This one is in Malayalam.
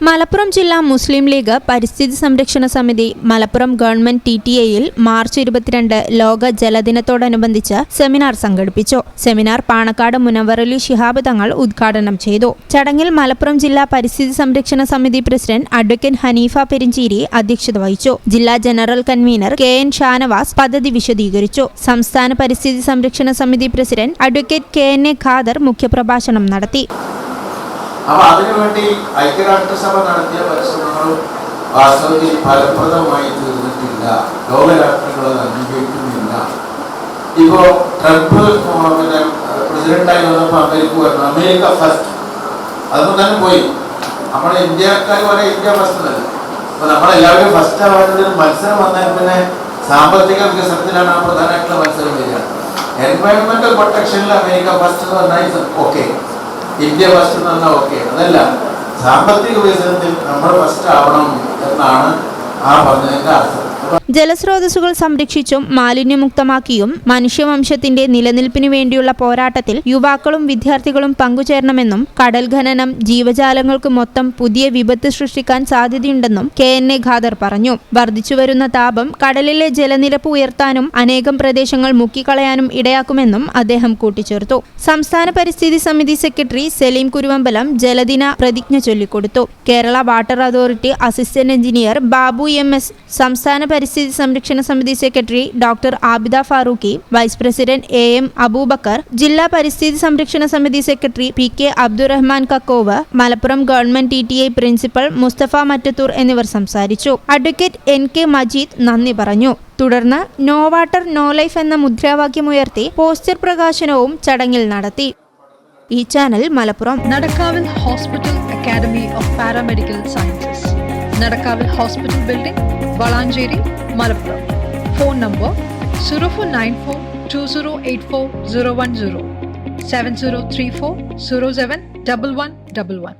മലപ്പുറം ജില്ലാ മുസ്ലിം ലീഗ് പരിസ്ഥിതി സംരക്ഷണ സമിതി മലപ്പുറം ഗവൺമെന്റ് TTAയിൽ മാർച്ച് 22 ലോക ജലദിനത്തോടനുബന്ധിച്ച് സെമിനാർ സംഘടിപ്പിച്ചു. സെമിനാർ പാണക്കാട് മുനവ്വറലി ശിഹാബ് തങ്ങൾ ഉദ്ഘാടനം ചെയ്തു. ചടങ്ങിൽ മലപ്പുറം ജില്ലാ പരിസ്ഥിതി സംരക്ഷണ സമിതി പ്രസിഡന്റ് അഡ്വക്കേറ്റ് ഹനീഫ പെരിഞ്ചേരി അധ്യക്ഷത വഹിച്ചു. ജില്ലാ ജനറൽ കൺവീനർ KN ഷാനവാസ് പദ്ധതി വിശദീകരിച്ചു. സംസ്ഥാന പരിസ്ഥിതി സംരക്ഷണ സമിതി പ്രസിഡന്റ് അഡ്വക്കേറ്റ് KNA ഖാദർ മുഖ്യപ്രഭാഷണം നടത്തി. അപ്പോൾ അതിനുവേണ്ടി ഐക്യരാഷ്ട്രസഭ നടത്തിയ പരിശ്രമങ്ങളും വാസ്തവത്തിൽ ഫലപ്രദമായി തീർന്നിട്ടില്ല. ലോകരാഷ്ട്രങ്ങൾ അത് അംഗീകരിക്കുന്നില്ല. ഇപ്പോൾ ട്രംപ് പ്രസിഡന്റായി വന്നപ്പോൾ അമേരിക്ക ഫസ്റ്റ് അതൊന്നും തന്നെ പോയി. നമ്മുടെ ഇന്ത്യക്കാർ പറയാം ഇന്ത്യ ഫസ്റ്റ് എന്നല്ല. അപ്പോൾ നമ്മളെല്ലാവരും ഫസ്റ്റ് ആവാനൊരു മത്സരം വന്നാൽ പിന്നെ സാമ്പത്തിക വികസനത്തിലാണ് ആ പ്രധാനമായിട്ടുള്ള മത്സരം വരിക. എൻവയോൺമെന്റൽ പ്രൊട്ടക്ഷനിൽ അമേരിക്ക ഫസ്റ്റ് എന്ന് പറഞ്ഞാൽ ഓക്കെ, ഇന്ത്യ ഫസ്റ്റ് എന്ന് പറഞ്ഞാൽ ഓക്കെ. അതല്ല, സാമ്പത്തിക വികസനത്തിൽ നമ്മൾ ഫസ്റ്റ് ആവണം എന്നാണ് ആ പറഞ്ഞതിന്റെ അർത്ഥം. ജലസ്രോതസ്സുകൾ സംരക്ഷിച്ചും മാലിന്യമുക്തമാക്കിയും മനുഷ്യവംശത്തിന്റെ നിലനിൽപ്പിനു വേണ്ടിയുള്ള പോരാട്ടത്തിൽ യുവാക്കളും വിദ്യാർത്ഥികളും പങ്കുചേരണമെന്നും കടൽ ഖനനം ജീവജാലങ്ങൾക്ക് മൊത്തം പുതിയ വിപത്ത് സൃഷ്ടിക്കാൻ സാധ്യതയുണ്ടെന്നും KNA ഖാദർ പറഞ്ഞു. വർദ്ധിച്ചുവരുന്ന താപം കടലിലെ ജലനിരപ്പ് ഉയർത്താനും അനേകം പ്രദേശങ്ങൾ മുക്കിക്കളയാനും ഇടയാക്കുമെന്നും അദ്ദേഹം കൂട്ടിച്ചേർത്തു. സംസ്ഥാന പരിസ്ഥിതി സമിതി സെക്രട്ടറി സലീം കുരുവമ്പലം ജലദിന പ്രതിജ്ഞ ചൊല്ലിക്കൊടുത്തു. Kerala water authority assistant engineer Babu MS, സംസ്ഥാന പരിസ്ഥിതി സംരക്ഷണ സമിതി secretary doctor Abida Farooqui, vice president AM Abubakar, ജില്ലാ പരിസ്ഥിതി സംരക്ഷണ സമിതി secretary PK Abdurahman Kakkove, Malappuram government TTA principal Mustafa Mattathur എന്നിവർ സംസാരിച്ചു. അഡ്വക്കേറ്റ് NK മജീദ് നന്ദി പറഞ്ഞു. തുടർന്ന് നോ വാട്ടർ നോ ലൈഫ് എന്ന മുദ്രാവാക്യമുയർത്തി പോസ്റ്റർ പ്രകാശനവും ചടങ്ങിൽ നടത്തി. ഈ channel Malappuram. Nadakkavil hospital academy of paramedical sciences, Nadakkavil hospital building, Valanchery, Malappuram. Phone number 04942084 010 7034 07 1111.